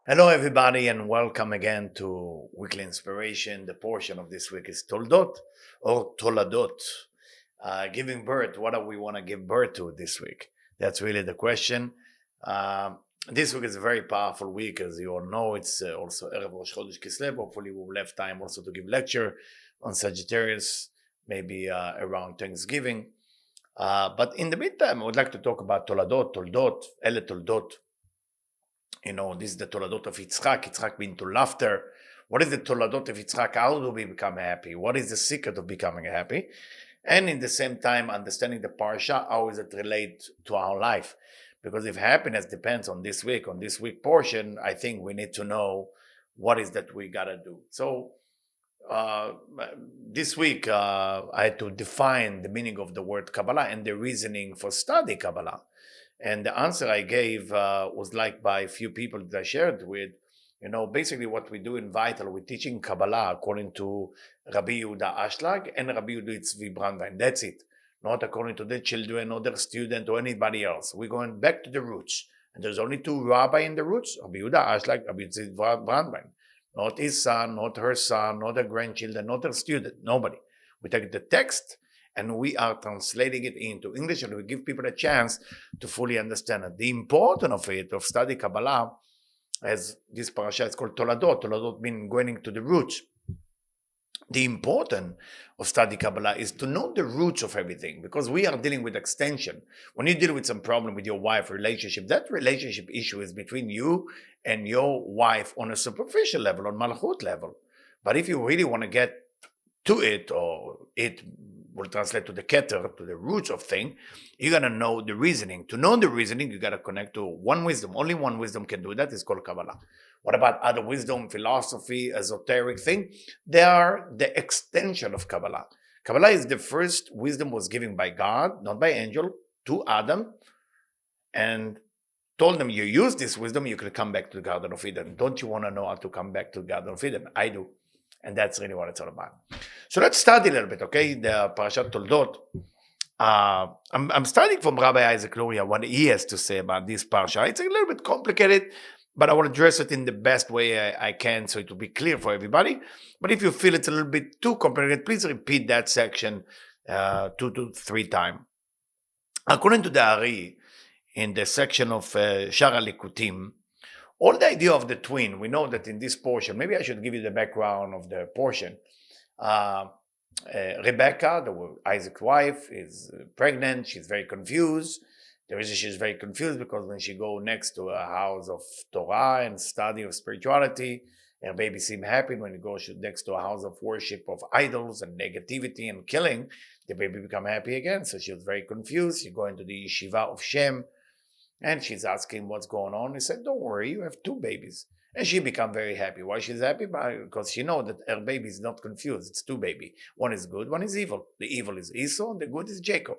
Hello, everybody, and welcome again to Weekly Inspiration. The portion of this week is Toldot or Toledot. Giving birth, what do we want to give birth to this week? That's really the question. This week is a very powerful week, as you all know. It's also Erev Rosh Chodesh Kislev. Hopefully, we'll have time also to give lecture on Sagittarius, maybe around Thanksgiving. But in the meantime, I would like to talk about Toldot, Ele Toldot. This is the Toledot of Yitzchak. Yitzchak being to laughter. What is the Toledot of Yitzchak? How do we become happy? What is the secret of becoming happy? And in the same time, understanding the parashah, how is it relate to our life? Because if happiness depends on this week portion, I think we need to know what is that we gotta do. So uh, this week, I had to define the meaning of the word Kabbalah and the reasoning for study Kabbalah. And the answer I gave was liked by a few people that I shared with. Basically what we do in Vital, we're teaching Kabbalah according to Rabbi Yehuda Ashlag and Rabbi Yehuda Tzvi Brandwein. That's it. Not according to the children or their student or anybody else. We're going back to the roots. And there's only two rabbis in the roots, Rabbi Yehuda Ashlag, Rabbi Tzvi Brandwein. Not his son, not her son, not her grandchildren, not her student, nobody. We take the text and we are translating it into English, and we give people a chance to fully understand it. The importance of it, of study Kabbalah, as this parashah is called Toledot. Toledot means going into the roots. The importance of study Kabbalah is to know the roots of everything, because we are dealing with extension. When you deal with some problem with your wife relationship, that relationship issue is between you and your wife on a superficial level, on malchut level. But if you really want to get to it, or it will translate to the keter, to the roots of thing, you got to know the reasoning. To know the reasoning, you got to connect to one wisdom. Only one wisdom can do that. It's called Kabbalah. What about other wisdom, philosophy, esoteric thing? They are the extension of Kabbalah. Kabbalah is the first wisdom was given by God, not by angel, to Adam, and told them, you use this wisdom, you could come back to the Garden of Eden. Don't you want to know how to come back to the Garden of Eden? I do. And that's really what it's all about. So let's study a little bit, okay? The parashat Toldot. I'm studying from Rabbi Isaac Luria what he has to say about this parasha. It's a little bit complicated, but I want to address it in the best way I can so it will be clear for everybody. But if you feel it's a little bit too complicated, please repeat that section 2 to 3 times. According to the Ari, in the section of Shara Likutim, all the idea of the twin, we know that in this portion, maybe I should give you the background of the portion. Rebekah, Isaac's wife, is pregnant. She's very confused. The reason she's very confused because when she go next to a house of Torah and study of spirituality, her baby seem happy. When you go next to a house of worship of idols and negativity and killing, the baby become happy again. So she was very confused. She go into the yeshiva of Shem, and she's asking what's going on. He said, don't worry, you have 2 babies. And she become very happy. Why she's happy? Because she know that her baby is not confused. It's 2 baby. One is good, one is evil. The evil is Esau, and the good is Jacob.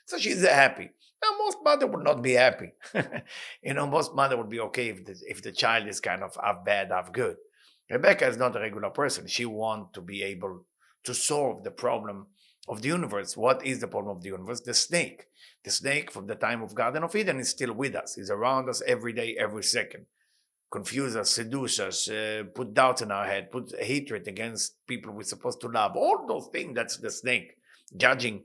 So she's happy. Now, most mother would not be happy. Most mother would be okay if the child is kind of half bad, half good. Rebekah is not a regular person. She wants to be able to solve the problem of the universe. What is the problem of the universe? The snake. The snake from the time of Garden of Eden is still with us. He's around us every day, every second. Confuse us, seduce us, put doubts in our head, put hatred against people we're supposed to love. All those things, that's the snake. Judging.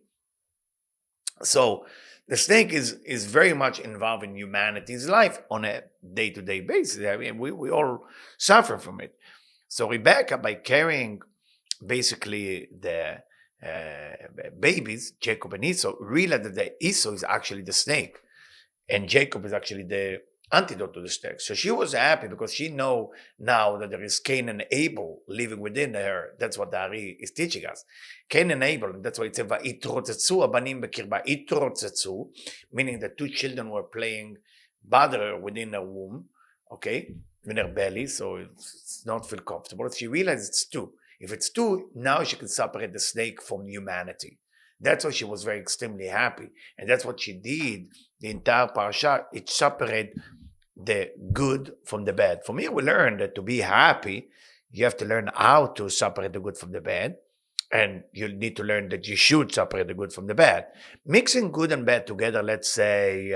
So the snake is very much involved in humanity's life on a day-to-day basis. I mean, we all suffer from it. So Rebekah, by carrying basically the babies, Jacob and Esau, realized that the Esau is actually the snake, and Jacob is actually the antidote to the snake. So she was happy because she know now that there is Cain and Abel living within her. That's what the Ari is teaching us. Cain and Abel, and that's why it says "Va'itrodzetzu abanim bekirba." Itrodzetzu, meaning the 2 children were playing bather within her womb, okay, in her belly, so it's not feel comfortable. She realized it's 2. If it's 2, now she can separate the snake from humanity. That's why she was very extremely happy. And that's what she did. The entire parasha, it separated the good from the bad. From here, we learn that to be happy, you have to learn how to separate the good from the bad. And you need to learn that you should separate the good from the bad. Mixing good and bad together, let's say,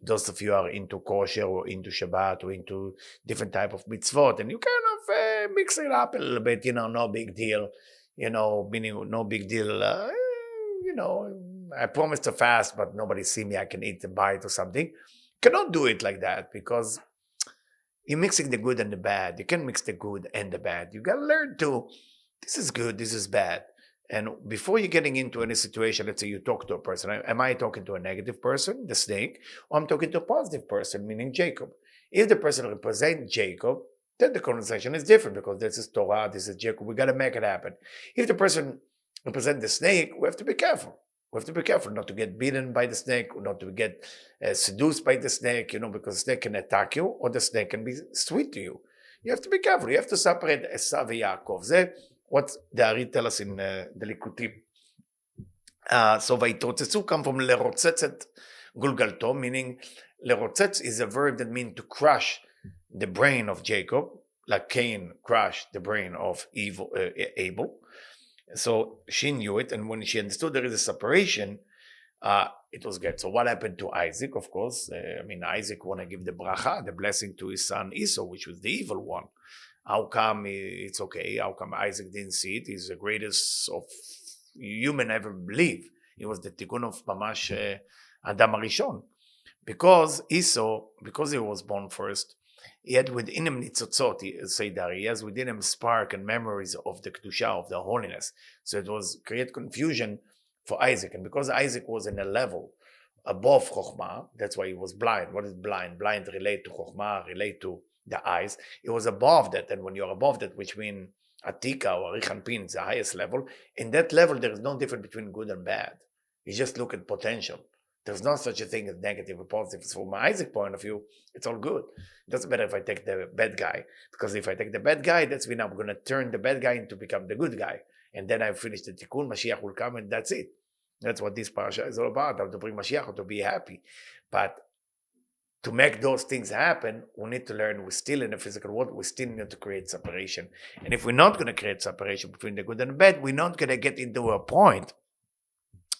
those of you are into kosher or into Shabbat or into different type of mitzvot, and you kind of mix it up a little bit, no big deal, meaning no big deal, I promised to fast, but nobody see me, I can eat a bite or something. Cannot do it like that, because you're mixing the good and the bad. You can mix the good and the bad. You gotta learn to, this is good, this is bad. And before you're getting into any situation, let's say you talk to a person, am I talking to a negative person, the snake, or I'm talking to a positive person, meaning Jacob? If the person represents Jacob, then the conversation is different, because this is Torah, this is Jacob, we got to make it happen. If the person represents the snake, we have to be careful. We have to be careful not to get beaten by the snake, or not to get seduced by the snake, because the snake can attack you, or the snake can be sweet to you. You have to be careful. You have to separate Esau and Yaakov. That's what the Ari tell us in the Likutim. So Vaitrotzetzu come from Lerotzetzet Gulgalto, meaning Lerotzetz is a verb that means to crush the brain of Jacob, like Cain crushed the brain of Abel. So she knew it, and when she understood there is a separation, it was good. So what happened to Isaac? Of course, Isaac want to give the bracha, the blessing, to his son Esau, which was the evil one. How come it's okay? How come Isaac didn't see it? He's the greatest of human ever believe. He was the tikkun of Mamash Adam Arishon. Because Esau, because he was born first, he had within him nitzotzot, he has within him spark and memories of the kedusha, of the holiness. So it was create confusion for Isaac. And because Isaac was in a level above Chokhmah, that's why he was blind. What is blind? Blind relate to Chokhmah, relate to the eyes. It was above that. And when you're above that, which means Atika or Richanpin is the highest level, in that level there is no difference between good and bad. You just look at potential. There's not such a thing as negative or positive. So from Isaac's point of view, it's all good. It doesn't matter if I take the bad guy, because if I take the bad guy, that's when I'm going to turn the bad guy into become the good guy. And then I finish the tikkun, Mashiach will come, and that's it. That's what this parashah is all about, how to bring Mashiach, to be happy. But to make those things happen, we need to learn we're still in the physical world, we still need to create separation. And if we're not going to create separation between the good and the bad, we're not going to get into a point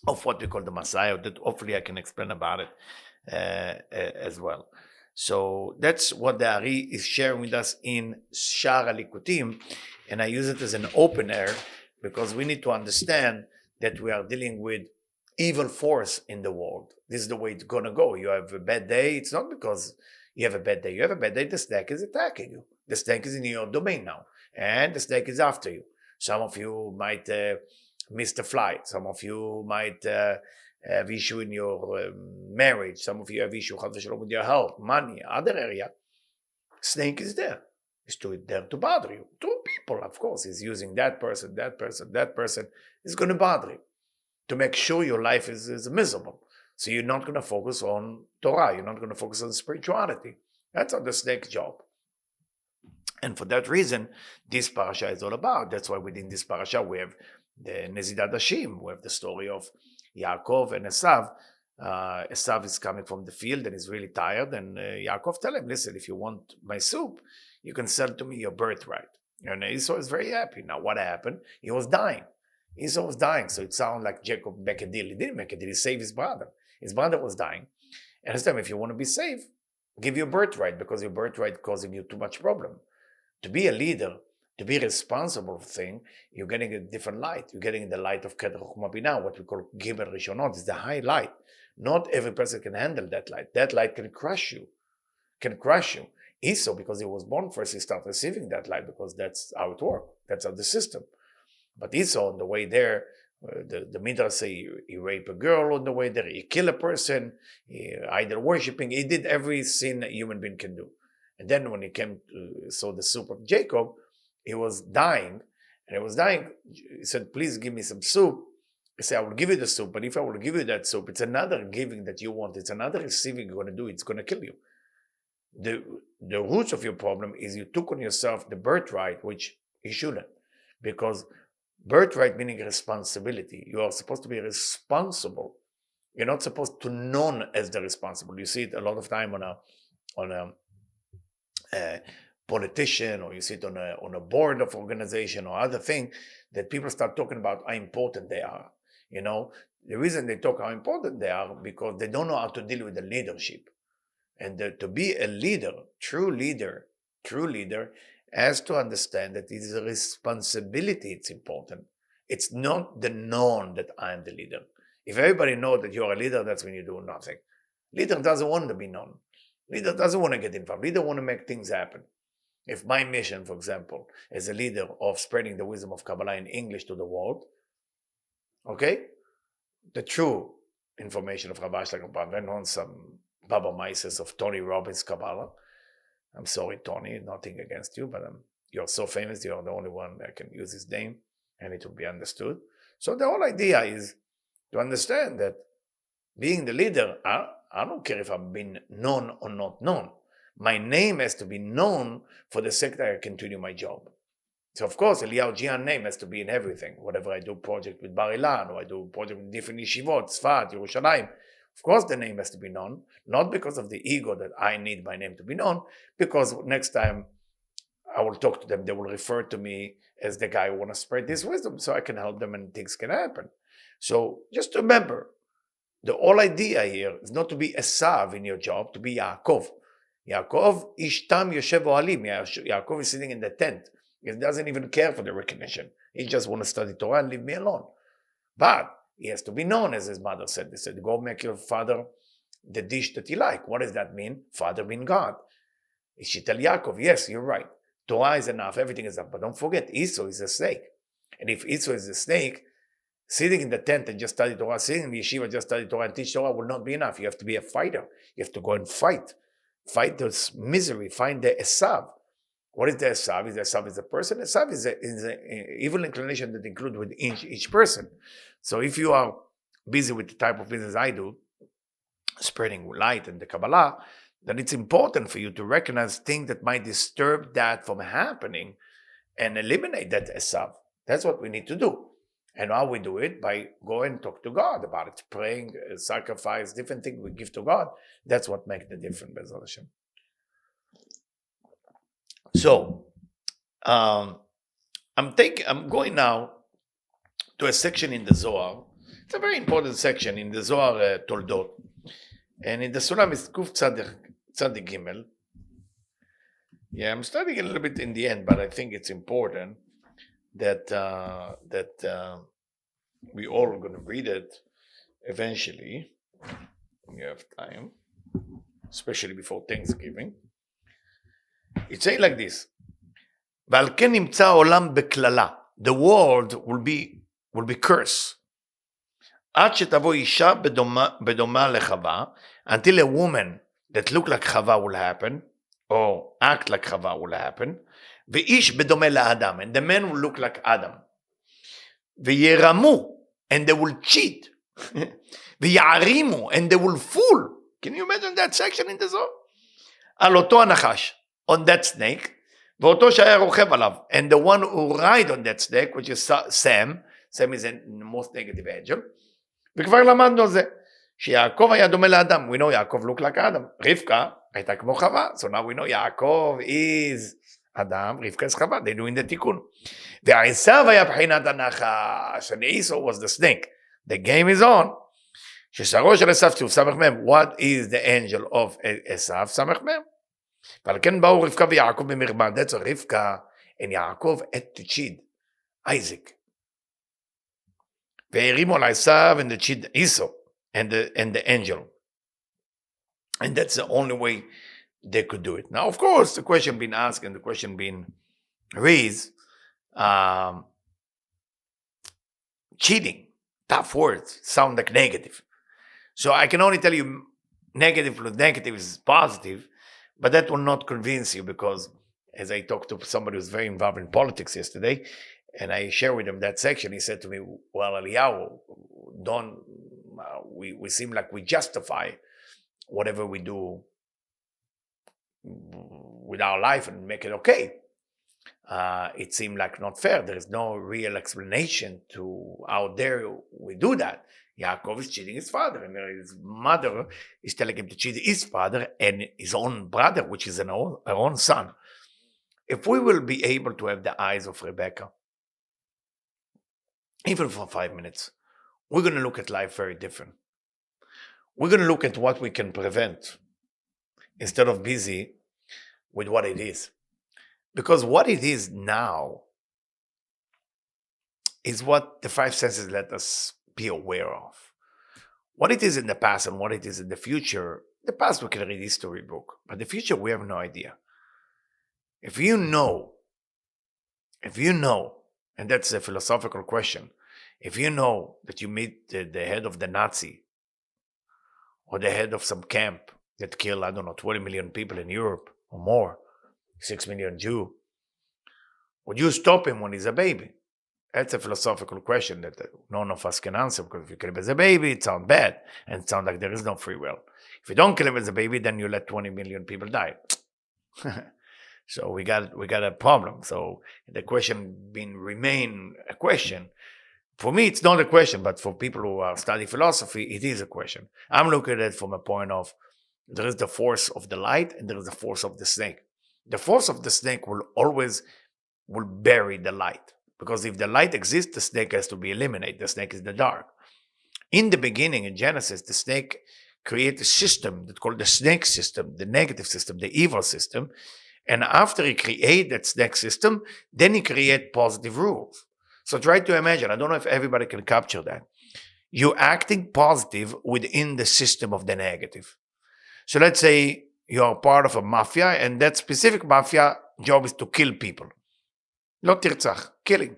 of what we call the Messiah, that hopefully I can explain about it as well. So that's what the Ari is sharing with us in Shara Likutim, and I use it as an opener because we need to understand that we are dealing with evil force in the world. This is the way it's going to go. You have a bad day, it's not because you have a bad day. You have a bad day, the snake is attacking you. The snake is in your domain now, and the snake is after you. Some of you might miss the flight. Some of you might have issue in your marriage. Some of you have issue with your health, money, other area. Snake is there. It's there to bother you. Two people, of course. He's using that person. Is going to bother you to make sure your life is miserable. So you're not going to focus on Torah. You're not going to focus on spirituality. That's not the snake's job. And for that reason, this parasha is all about. That's why within this parasha we have the Nezidat Hashim. We have the story of Yaakov and Esau. Esau is coming from the field and he's really tired. And Yaakov tell him, listen, if you want my soup, you can sell to me your birthright. And Esau is very happy. Now what happened? He was dying. Esau was dying. So it sounded like Jacob make a deal. He didn't make a deal. He saved his brother. His brother was dying. And he said, if you want to be safe, give your birthright, because your birthright causing you too much problem. To be a leader, to be responsible for things, you're getting a different light. You're getting the light of Keter Chokhmah Binah, what we call Gimel Rishonot. It's the high light. Not every person can handle that light. That light can crush you. Esau, because he was born first, he started receiving that light, because that's how it works. That's how the system. But Esau, on the way there, the Midrash say he raped a girl on the way there, he killed a person, he idol worshipping, he did every sin a human being can do. And then when he came to saw the soup of Jacob, he was dying, he said, please give me some soup. He said, I will give you the soup, but if I will give you that soup, it's another giving that you want, it's another receiving you're going to do, it's going to kill you. The roots of your problem is you took on yourself the birthright, which you shouldn't. Because birthright meaning responsibility. You are supposed to be responsible. You're not supposed to known as the responsible. You see it a lot of time on a politician, or you see it on a board of organization or other thing, that people start talking about how important they are. The reason they talk how important they are, because they don't know how to deal with the leadership. And to be a leader, true leader, has to understand that it is a responsibility. It's important. It's not the known that I'm the leader. If everybody knows that you're a leader, that's when you do nothing. Leader doesn't want to be known. Leader doesn't want to get involved. Leader want to make things happen. If my mission, for example, as a leader of spreading the wisdom of Kabbalah in English to the world, okay, the true information of Rabbi Shlagabah on some Baba Mises of Tony Robbins Kabbalah. I'm sorry, Tony, nothing against you, but you're so famous, you're the only one that can use his name, and it will be understood. So the whole idea is to understand that being the leader, I don't care if I'm being known or not known. My name has to be known for the sake that I continue my job. So of course, Eliyahu Jian name has to be in everything. Whatever I do project with Bar Ilan, or I do project with different yeshivot, Tzfat, Yerushalayim. Of course, the name has to be known, not because of the ego that I need my name to be known, because next time I will talk to them, they will refer to me as the guy who want to spread this wisdom, so I can help them and things can happen. So just remember, the whole idea here is not to be Esav in your job, to be Yaakov. Yaakov, Ishtam Yoshev Ohalim. Yaakov is sitting in the tent. He doesn't even care for the recognition. He just wants to study Torah and leave me alone. But he has to be known, as his mother said. They said, go make your father the dish that you like. What does that mean? Father mean God. She tell Yaakov, yes, you're right. Torah is enough, everything is enough. But don't forget, Esau is a snake. And if Esau is a snake, sitting in the tent and just study Torah, sitting in the yeshiva, just study Torah and teach Torah will not be enough. You have to be a fighter. You have to go and fight. Fight this misery. Find the Esav. What is the Esav? The Esav is a person. Esav is an evil inclination that includes with each person. So if you are busy with the type of business I do, spreading light and the Kabbalah, then it's important for you to recognize things that might disturb that from happening and eliminate that Esav. That's what we need to do. And how we do it? By going and talk to God about it. Praying, sacrifice, different things we give to God. That's what makes the difference, Be'ezrat Hashem. So, I'm going now to a section in the Zohar. It's a very important section in the Zohar Toldot. And in the Sulam is Kuf Tzadik Gimel. Yeah, I'm studying a little bit in the end, but I think it's important that we all are going to read it eventually. We have time, especially before Thanksgiving. It says like this: ועל כן נמצא העולם בקללה. The world will be cursed. עד שתבוא אישה בדומה לחווה, until a woman that look like Chava will happen, or act like Chava will happen, ואיש בדומה לאדם, and the man will look like Adam. וירמו, and they will cheat. ויערימו, and they will fool. Can you imagine that section in the Zohar? על אותו הנחש, on that snake, ואותו שהיה רוכב עליו, and the one who ride on that snake, which is Sam is the most negative angel, וכבר למדנו על זה, שיעקב היה דומה לאדם, we know יעקב look like Adam, רבקה הייתה כמו חווה, so now we know יעקב is Adam, רבקה is חווה, they doing the תיקון. ועשיו היה בחינת הנחש, and Esau was the snake. The game is on. ששרו של עשיו צוף סמך מם, what is the angel of עשיו סמך מם? ועל כן באו רבקה ויעקב במרמה, that's רבקה and יעקב had to cheat Isaac. והרימו על עשיו and the cheat Esau and the angel. And that's the only way they could do it. Now, of course, the question being asked and the question being raised, cheating, tough words, sound like negative. So I can only tell you negative plus negative is positive, but that will not convince you because as I talked to somebody who's very involved in politics yesterday, and I shared with him that section, he said to me, well, Eliyahu, we seem like we justify whatever we do with our life and make it okay. It seemed like not fair. There is no real explanation to how dare we do that. Yaakov is cheating his father, and his mother is telling him to cheat his father and his own brother, which is her own son. If we will be able to have the eyes of Rebekah, even for 5 minutes, we're going to look at life very different. We're going to look at what we can prevent instead of busy with what it is. Because what it is now is what the five senses let us be aware of. What it is in the past and what it is in the future, the past we can read history book, but the future we have no idea. If you know, and that's a philosophical question, if you know that you meet the head of the Nazi or the head of some camp that killed, 20 million people in Europe or more, 6 million Jews, would you stop him when he's a baby? That's a philosophical question that none of us can answer, because if you kill him as a baby, it sounds bad and it sounds like there is no free will. If you don't kill him as a baby, then you let 20 million people die. So we got a problem. So the question remain a question. For me, it's not a question, but for people who are studying philosophy, it is a question. I'm looking at it from a point of there is the force of the light and there is the force of the snake. The force of the snake will bury the light. Because if the light exists, the snake has to be eliminated. The snake is the dark. In the beginning, in Genesis, the snake created a system that's called the snake system, the negative system, the evil system. And after he created that snake system, then he created positive rules. So try to imagine, I don't know if everybody can capture that. You're acting positive within the system of the negative. So let's say you're part of a mafia, and that specific mafia job is to kill people. Not tirtzach, killing.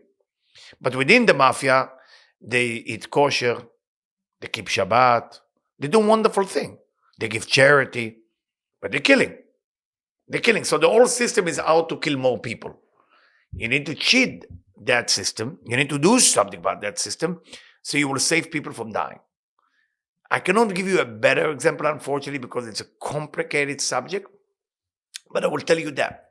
But within the mafia, they eat kosher, they keep Shabbat, they do wonderful thing. They give charity, but they're killing. They're killing. So the whole system is out to kill more people. You need to cheat that system. You need to do something about that system so you will save people from dying. I cannot give you a better example, unfortunately, because it's a complicated subject, but I will tell you that.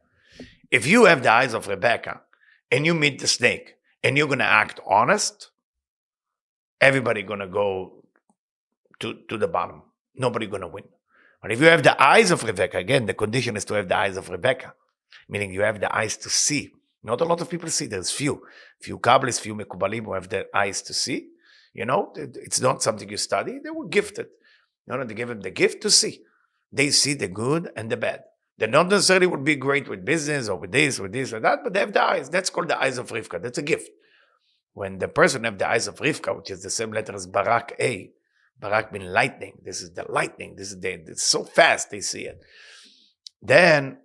If you have the eyes of Rebekah, and you meet the snake, and you're going to act honest, everybody going to go to the bottom. Nobody going to win. But if you have the eyes of Rebekah, again, the condition is to have the eyes of Rebekah, meaning you have the eyes to see. Not a lot of people see. There's few Kabbalists, few Mekubalim who have the eyes to see. It's not something you study. They were gifted. They give them the gift to see. They see the good and the bad. They not necessarily would be great with business or with this or that, but they have the eyes. That's called the eyes of Rivka. That's a gift. When the person have the eyes of Rivka, which is the same letter as Barak A, Barak means lightning. This is the lightning. It's so fast they see it. Then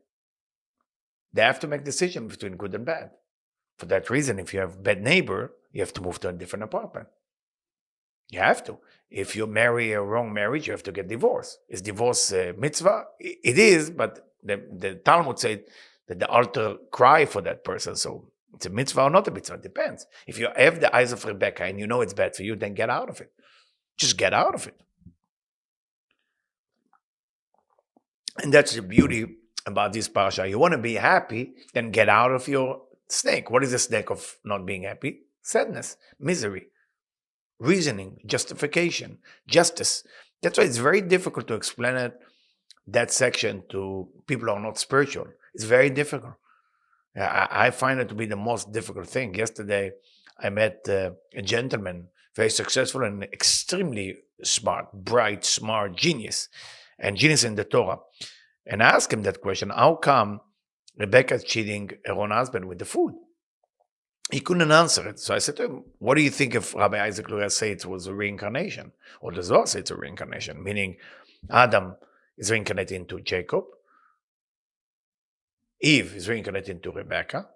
they have to make decision between good and bad. For that reason, if you have a bad neighbor, you have to move to a different apartment. You have to. If you marry a wrong marriage, you have to get divorced. Is divorce a mitzvah? It is, but the Talmud said that the altar cry for that person. So it's a mitzvah or not a mitzvah. It depends. If you have the eyes of Rebekah and you know it's bad for you, then get out of it. Just get out of it. And that's the beauty about this parashah. You want to be happy, then get out of your snake. What is the snake of not being happy? Sadness, misery, reasoning, justification, justice. That's why it's very difficult to explain that section to people who are not spiritual. It's very difficult. I find it to be the most difficult thing. Yesterday, I met a gentleman, very successful and extremely smart, bright, smart, genius, and genius in the Torah. And I asked him that question, how come Rebekah is cheating her own husband with the food? He couldn't answer it. So I said to him, what do you think if Rabbi Isaac Luria said it was a reincarnation? Or the Zohar said it's a reincarnation, meaning Adam is reincarnated into Jacob, Eve is reincarnated into Rebekah,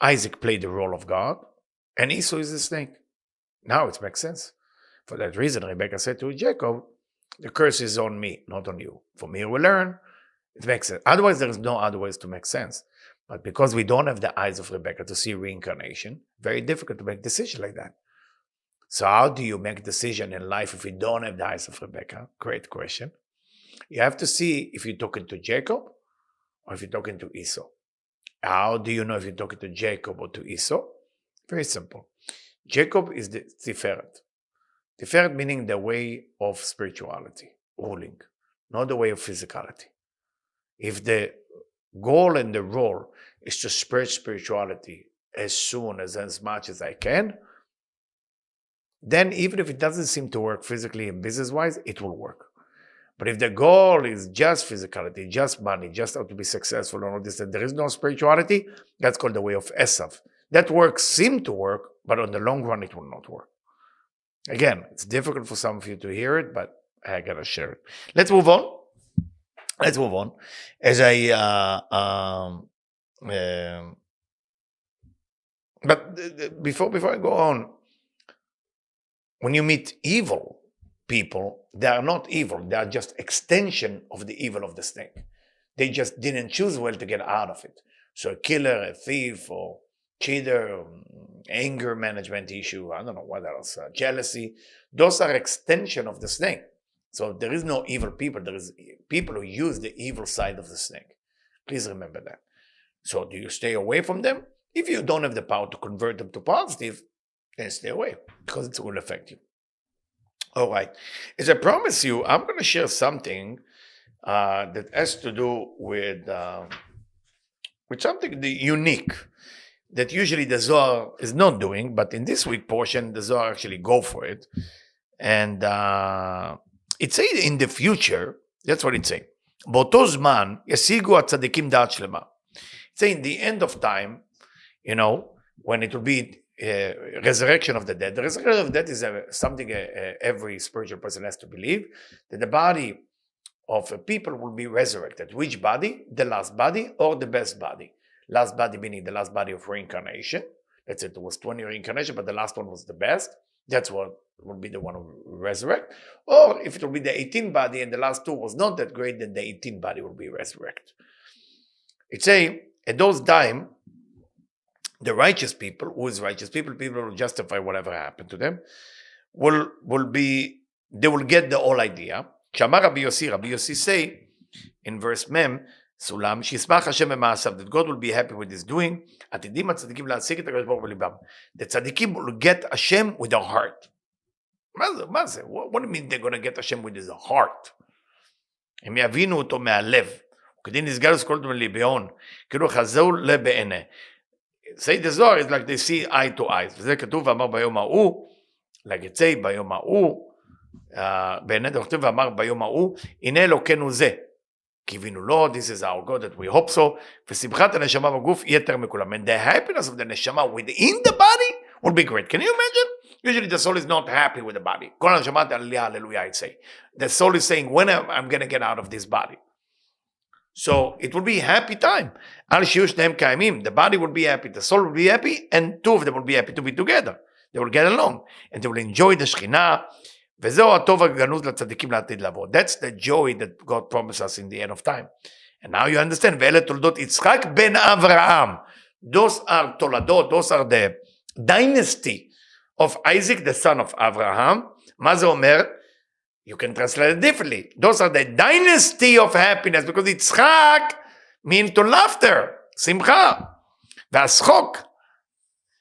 Isaac played the role of God, and Esau is the snake. Now it makes sense. For that reason, Rebekah said to Jacob, the curse is on me, not on you. From here we learn, it makes sense. Otherwise, there is no other ways to make sense. But because we don't have the eyes of Rebekah to see reincarnation, very difficult to make decisions like that. So how do you make a decision in life if you don't have the eyes of Rebekah? Great question. You have to see if you're talking to Jacob or if you're talking to Esau. How do you know if you're talking to Jacob or to Esau? Very simple. Jacob is the Tiferet. Tiferet meaning the way of spirituality, ruling, not the way of physicality. If the goal and the role is to spread spirituality as much as I can, then even if it doesn't seem to work physically and business-wise, it will work. But if the goal is just physicality, just money, just how to be successful and all this, and there is no spirituality, that's called the way of Esau. That seem to work, but on the long run, it will not work. Again, it's difficult for some of you to hear it, but I gotta share it. Let's move on. As but before I go on, when you meet evil people, they are not evil. They are just extension of the evil of the snake. They just didn't choose well to get out of it. So a killer, a thief, or cheater, anger management issue, I don't know what else, jealousy, those are extension of the snake. So there is no evil people. There is people who use the evil side of the snake. Please remember that. So do you stay away from them? If you don't have the power to convert them to positive, then stay away, because it will affect you. All right. As I promised you, I'm going to share something that has to do with something unique that usually the Zohar is not doing, but in this week portion, the Zohar actually go for it. And it says in the future, that's what it says. באותו זמן ישיגו הצדיקים דעת שלמה. It says in the end of time, when it will be resurrection of the dead. The resurrection of the dead is something every spiritual person has to believe, that the body of a people will be resurrected. Which body? The last body or the best body? Last body meaning the last body of reincarnation. That's it. It was 20 reincarnation, but the last one was the best. That's what will be the one who will resurrect. Or if it will be the 18 body and the last two was not that great, then the 18 body will be resurrected. It say at those time, the righteous people, who is righteous people, people who justify whatever happened to them, they will get the whole idea. Shamar Rabbi Yossi say in verse Mem, Sulam, Shismach Hashem Ma'asav, that God will be happy with his doing. Atidim HaTzadikim la'asik et HaKadosh Baruch Hu b'libam. The tzadikim will get Hashem with their heart. What do you mean they're going to get Hashem with his heart? הם יבינו אותו מהלב. וכדין נסגר לכל דבר ליביון, כאילו חזו לבעיני. Say the Zohar is like they see eye to eye. וזה כתוב ואמר ביום ההוא, like it say ביום ההוא, בעיני דרכתיו ואמר ביום ההוא, הנה אלוקינו זה. קיווינו לו, this is our God that we hope so, ושמחת הנשמה בגוף יתר מכולם. And the happiness of the neshama within the body will be great. Can you imagine? Usually the soul is not happy with the body. כל הנשמה hallelujah, hallelujah, I say. The soul is saying, when I'm going to get out of this body? So it will be a happy time. The body will be happy, the soul will be happy, and two of them will be happy to be together. They will get along, and they will enjoy the Shekhinah. That's the joy that God promised us in the end of time. And now you understand. Toldot Yitzchak ben Avraham. Those are Toledot. Those are the dynasty of Isaac, the son of Avraham. מה זה אומר? You can translate it differently. Those are the dynasty of happiness, because Yitzchak means to laughter, simcha, והשחוק,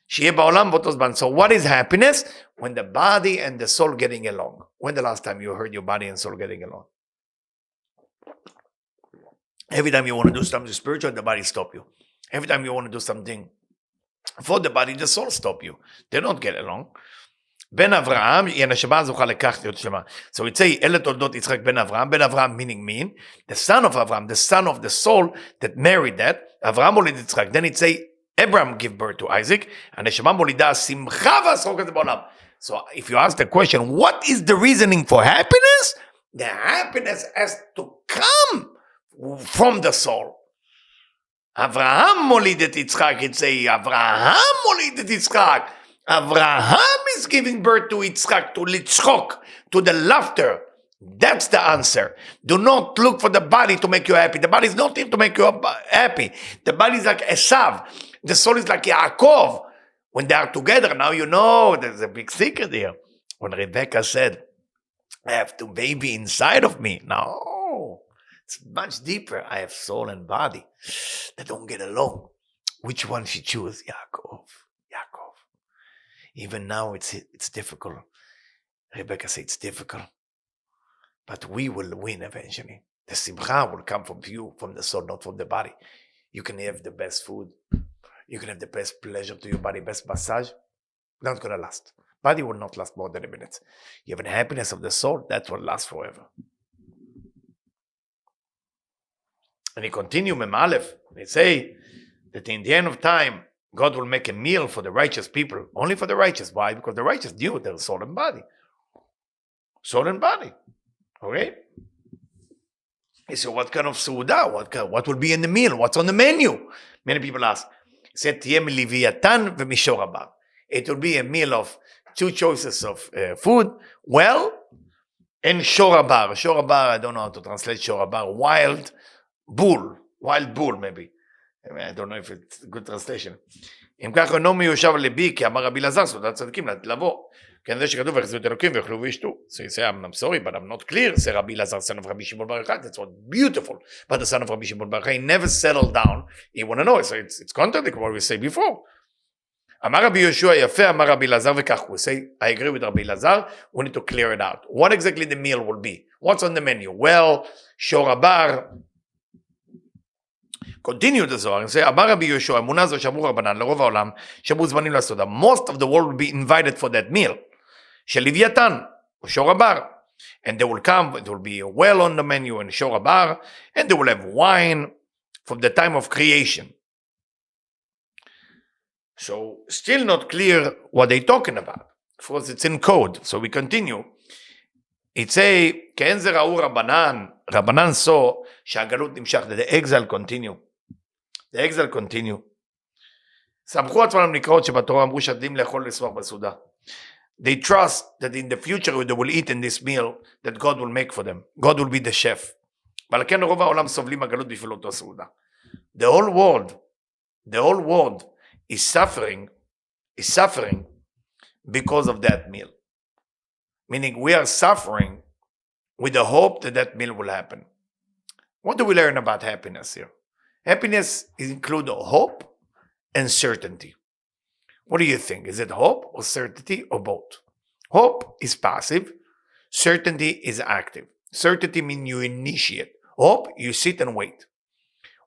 שיהיה בעולם באותו זמן. So what is happiness? When the body and the soul getting along. When the last time you heard your body and soul getting along? Every time you want to do something spiritual, the body stop you. Every time you want to do something for the body, the soul stop you. They don't get along. Ben Avraham, הנשמה זוכה לקחת להיות שלמה. So it say, אלה תולדות יצחק ben Avraham. Ben Avraham meaning mean, the son of Avraham, the son of the soul that married that. Avraham מוליד יצחק. Then it say, Abraham give birth to Isaac. הנשמה מולידה שמחה והשחוק הזה בעולם. So if you ask the question, what is the reasoning for happiness? The happiness has to come from the soul. Avraham מוליד את יצחק. It say, Avraham מוליד את יצחק. Avraham is giving birth to Yitzchak, to Litzchok, to the laughter. That's the answer. Do not look for the body to make you happy. The body is not here to make you happy. The body is like Esav. The soul is like Yaakov. When they are together, now you know there's a big secret here. When Rebekah said, I have two baby inside of me. No, it's much deeper. I have soul and body. They don't get along. Which one she choose? Yaakov. Even now it's difficult. Rebekah said it's difficult. But we will win eventually. The simcha will come from you, from the soul, not from the body. You can have the best food. You can have the best pleasure to your body, best massage. Not going to last. Body will not last more than a minute. You have the happiness of the soul, that will last forever. And he continue, Mem Aleph, they say that in the end of time, God will make a meal for the righteous people, only for the righteous. Why? Because the righteous knew their soul and body. Soul and body. Okay? So what kind of Suudah? What will be in the meal? What's on the menu? Many people ask. It will be a meal of two choices of food, well, and shorabar. Shorabar, I don't know how to translate shorabar. Wild bull maybe. I don't know if it's a good translation. אם כך אינו מיושב לבי, כי אמר רבי אלעזר, סעודת צדיקים לבוא. כן, זה שכתוב, ויחזו את אלוקים ויאכלו וישתו. So you say, I'm sorry, but I'm not clear. Say Rabbi Elazar, son of Rabbi Shimon Bar Yochai. That's what beautiful. But the son of Rabbi Shimon Bar Yochai never settled down. He want to know. So it's contradictory what we say before. אמר רבי יהושע יפה, אמר רבי אלעזר וכך הוא. Say, I agree with Rabbi Elazar. We need to clear it out. What exactly the meal will be? What's on the menu? Well, shorabar. Continue the Zohar and say, אמר רבי יהושע, אמונה זו שאמרו רבנן לרוב העולם, שאמרו זמנים לסעודה. Most of the world will be invited for that meal. של לוויתן, או shorabar. And they will come, it will be well on the menu and shorabar, and they will have wine from the time of creation. So, still not clear what they're talking about. Of course, it's in code. So we continue. It say, כאין זה ראו רבנן saw, שהגלות נמשך, that the exile continue. The exile continue. סמכו עצמם לקרות שבתורה אמרו שעתידים לאכול ולשמוח בסעודה. They trust that in the future they will eat in this meal that God will make for them. God will be the chef. ועל כן רוב העולם סובלים הגלות בשביל אותו סעודה. The whole world is suffering because of that meal. Meaning we are suffering with the hope that that meal will happen. What do we learn about happiness here? Happiness includes hope and certainty. What do you think? Is it hope or certainty or both? Hope is passive. Certainty is active. Certainty means you initiate. Hope, you sit and wait.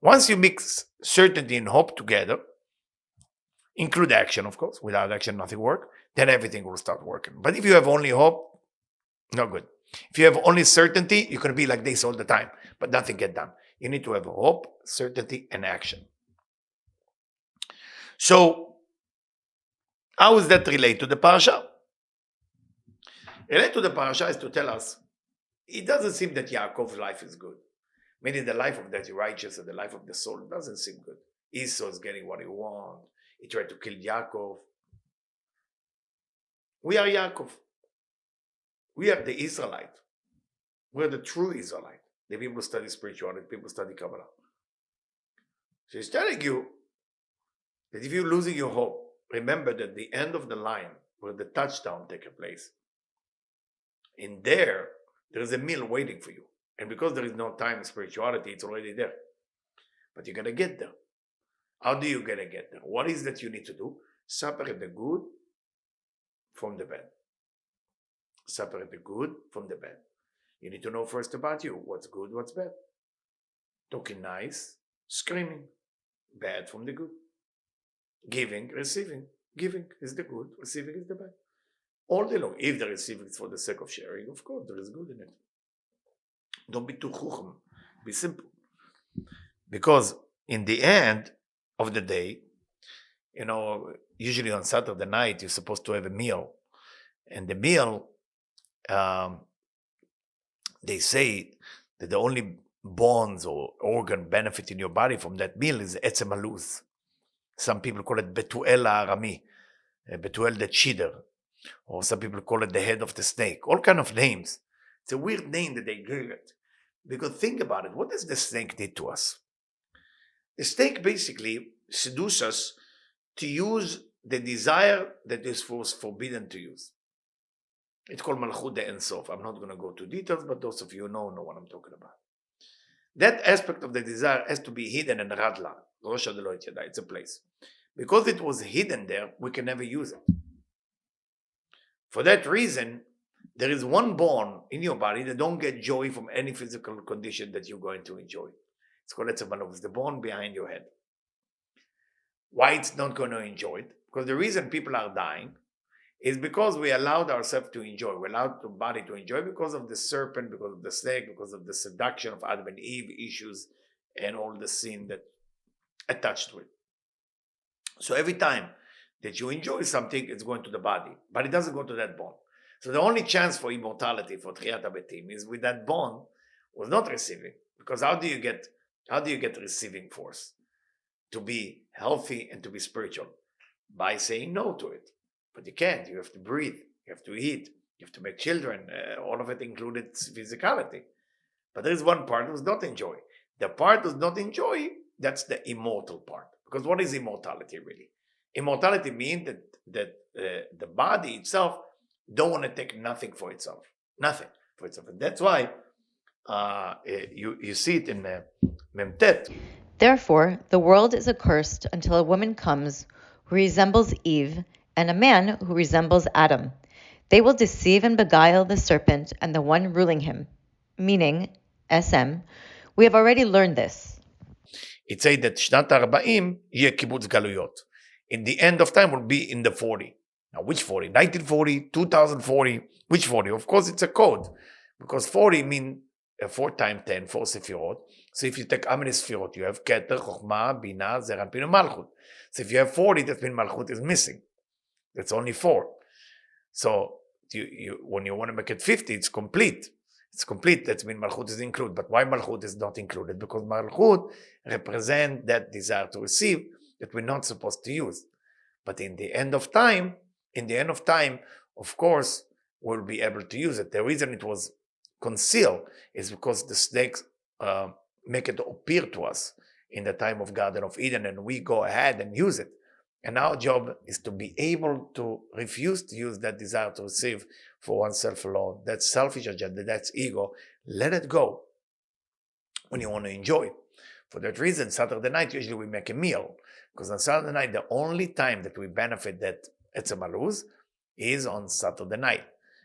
Once you mix certainty and hope together, include action, of course. Without action, nothing works. Then everything will start working. But if you have only hope, no good. If you have only certainty, you're going to be like this all the time, but nothing get done. You need to have hope, certainty, and action. So, how does that relate to the parashah? Relate to the parashah is to tell us, it doesn't seem that Yaakov's life is good. Meaning the life of that righteous and the life of the soul doesn't seem good. Esau is getting what he wants. He tried to kill Yaakov. We are Yaakov. We are the Israelite. We're the true Israelite. The people who study spirituality, people who study Kabbalah. So he's telling you that if you're losing your hope, remember that the end of the line where the touchdown takes place, in there is a meal waiting for you. And because there is no time in spirituality, it's already there. But you're going to get there. How do you going to get there? What is that you need to do? Separate the good from the bad. Separate the good from the bad. You need to know first about you. What's good, what's bad. Talking nice, screaming. Bad from the good. Giving, receiving. Giving is the good, receiving is the bad. All day long. If the receiving is for the sake of sharing, of course, there is good in it. Don't be too chucham. Be simple. Because in the end of the day, usually on Saturday night, you're supposed to have a meal. And the meal, they say that the only bones or organ benefiting your body from that meal is etzem haluz. Some people call it betuel arami, betuel the cheater, or some people call it the head of the snake. All kind of names. It's a weird name that they give it. Because think about it. What does the snake did to us? The snake basically seduces us to use the desire that was forbidden to use. It's called Malchut de Ensof. I'm not going to go to details, but those of you know what I'm talking about. That aspect of the desire has to be hidden in Radla. It's a place. Because it was hidden there, we can never use it. For that reason, there is one bone in your body that don't get joy from any physical condition that you're going to enjoy. It's called Etzemalov. It's the bone behind your head. Why it's not going to enjoy it? Because the reason people are dying is because we allowed ourselves to enjoy. We allowed the body to enjoy because of the serpent, because of the snake, because of the seduction of Adam and Eve issues, and all the sin that attached to it. So every time that you enjoy something, it's going to the body, but it doesn't go to that bone. So the only chance for immortality for Tchiyat HaMetim is with that bone was not receiving. Because how do you get receiving force? To be healthy and to be spiritual? By saying no to it. But you can't. You have to breathe. You have to eat. You have to make children. All of it included physicality. But there is one part who does not enjoy. The part who does not enjoy, that's the immortal part. Because what is immortality really? Immortality means that the body itself don't want to take nothing for itself. Nothing for itself. And that's why you see it in Memtet. Therefore, the world is accursed until a woman comes who resembles Eve, and a man who resembles Adam. They will deceive and beguile the serpent and the one ruling him, meaning SM. We have already learned this. It says that Shnat 40 יהיה קיבוץ גלויות. In the end of time will be in the 40. Now, which 40? 1940, 2040, which 40? Of course, it's a code, because 40 means 4 times 10, 4 sefirot. So if you take how many sefirot, you have Keter, Chokhmah, Binah, Zeran, Pinu, Malchut. So if you have 40, that means Malchut is missing. That's only 4. So you when you want to make it 50, it's complete. It's complete. That means Malchut is included. But why Malchut is not included? Because Malchut represents that desire to receive that we're not supposed to use. But in the end of time, of course, we'll be able to use it. The reason it was concealed is because the snakes make it appear to us in the time of Garden of Eden, and we go ahead and use it. And our job is to be able to refuse to use that desire to receive for oneself alone. That's selfish agenda, that's ego. Let it go when you want to enjoy. For that reason, Saturday night, usually we make a meal. Because on Saturday night, the only time that we benefit that Etzem Maluz is on Saturday night.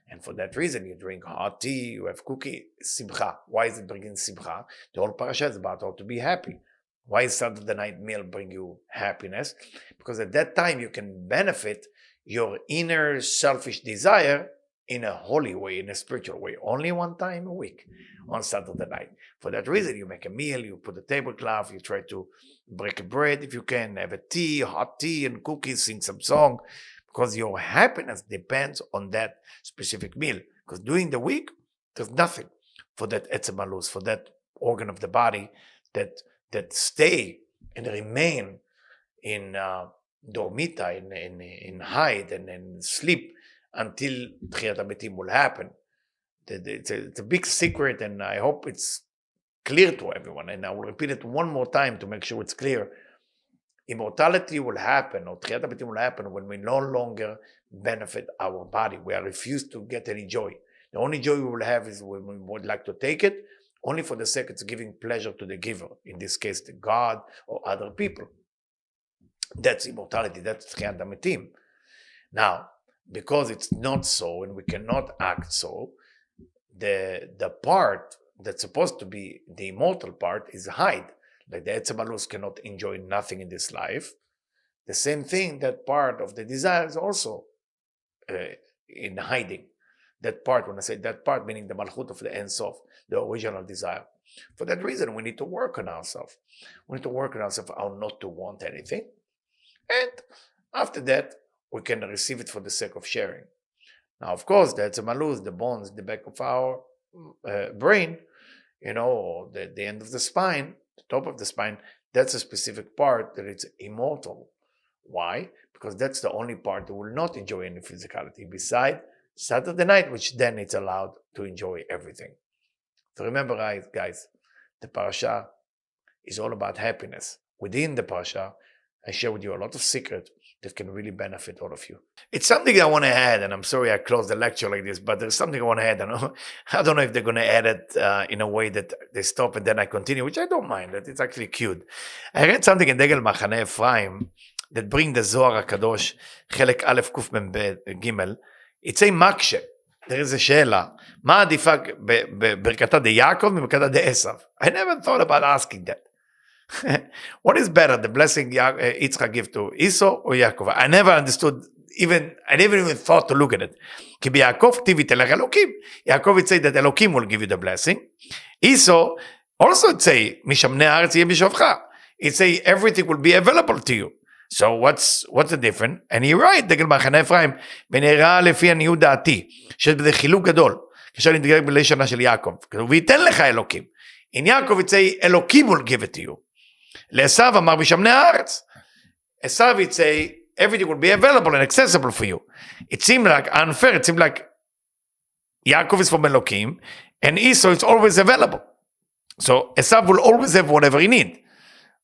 And for that reason, you drink hot tea, you have cookie, simcha. Why is it bringing simcha? The whole parashah is about how to be happy. Why is Saturday night meal bring you happiness? Because at that time, you can benefit your inner selfish desire in a holy way, in a spiritual way. Only one time a week on Saturday night. For that reason, you make a meal, you put a tablecloth, you try to break a bread if you can, have a tea, hot tea and cookies, sing some song. Because your happiness depends on that specific meal. Because during the week, there's nothing for that etzem malus, for that organ of the body that stay and remain in dormita, in hide and in sleep until Tchiyat HaMetim will happen. It's a big secret, and I hope it's clear to everyone. And I will repeat it one more time to make sure it's clear. Immortality will happen, or Tchiyat HaMetim will happen when we no longer benefit our body. We are refused to get any joy. The only joy we will have is when we would like to take it, only for the sake of giving pleasure to the giver, in this case, the God or other people. That's immortality, that's Tchiyat HaMetim. Now, because it's not so, and we cannot act so, the part that's supposed to be the immortal part is hide. Like the etzem malus cannot enjoy nothing in this life. The same thing, that part of the desire is also in hiding. That part, when I say that part, meaning the malchut of the Ein Sof, the original desire. For that reason, we need to work on ourselves. We need to work on ourselves how not to want anything. And after that, we can receive it for the sake of sharing. Now, of course, the etzem malus, the bones, the back of our brain, or the end of the spine, the top of the spine, that's a specific part that it's immortal. Why? Because that's the only part that will not enjoy any physicality beside Saturday night, which then it's allowed to enjoy everything. So remember, guys, the parashah is all about happiness. Within the parashah, I share with you a lot of secrets that can really benefit all of you. It's something I want to add, and I'm sorry I closed the lecture like this, but there's something I want to add. I don't know if they're going to add it in a way that they stop and then I continue, which I don't mind. It's actually cute. I read something in Degel Machane Ephraim that bring the Zohar HaKadosh, חלק א' קמ"ג, it's a מקשה. There is a שאלה, מה עדיפה בברכתה דיעקב מברכתה דעשו? I never thought about asking that. What is better, the blessing Yitzchak give to Esau or Yaakov? I never understood, I never even thought to look at it. כי ביעקב כתיב יתן לך אלוקים. Yaakov would say that Elokim will give you the blessing. Esau, Also it say, משמני הארץ יהיה בשבך. It say everything will be available to you. So what's the difference? And you're right, דגל מחנה אפרים, ונראה לפי עניות דעתי, שיש בזה חילוק גדול, כאשר נתגלג בלשונה של יעקב, וייתן לך אלוקים. In Yaakov it say, אלוקים will give it to you. לעשו אמר בשמני הארץ. עשו it say, everything will be available and accessible for you. It seemed like unfair, it seemed like Yaakov is from Elokim, and Esau is always available. So Esav will always have whatever he need.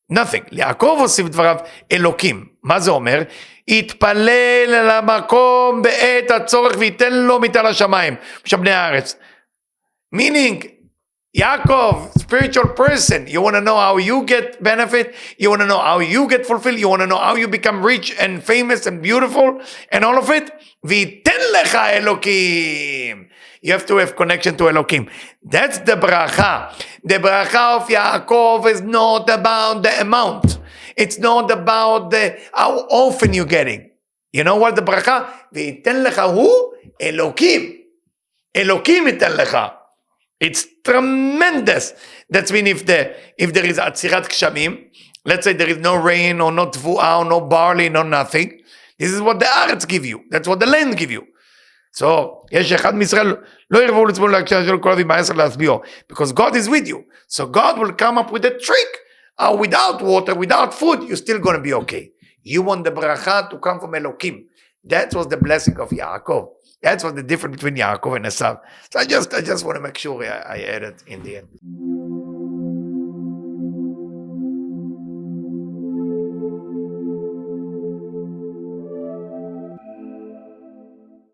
Nothing. ליעקב הוסיף דבריו אלוקים. מה זה אומר? יתפלל אל המקום בעת הצורך וייתן לו מטל השמיים. משבני הארץ. Meaning, Yaakov, spiritual person, you want to know how you get benefit, you want to know how you get fulfilled, you want to know how you become rich and famous and beautiful and all of it, v'yiten lecha Elokim. You have to have connection to Elokim. That's the bracha. The bracha of Yaakov is not about the amount. It's not about how often you're getting. You know what the bracha? V'yiten lecha hu Elokim. Elokim yiten lecha. It's tremendous. That's mean if there is atzirat kshamim, let's say there is no rain or no tvuah or no barley, no nothing. This is what the aretz give you. That's what the land give you. So, יש אחד מישראל לא ירבו לצבון להקשה של כל אביב מעשר להסביעו. Because God is with you. So God will come up with a trick. Without water, without food, you're still going to be okay. You want the bracha to come from Elokim. That was the blessing of Yaakov. That's what the difference between Yaakov and Esau. So I just want to make sure I add it in the end.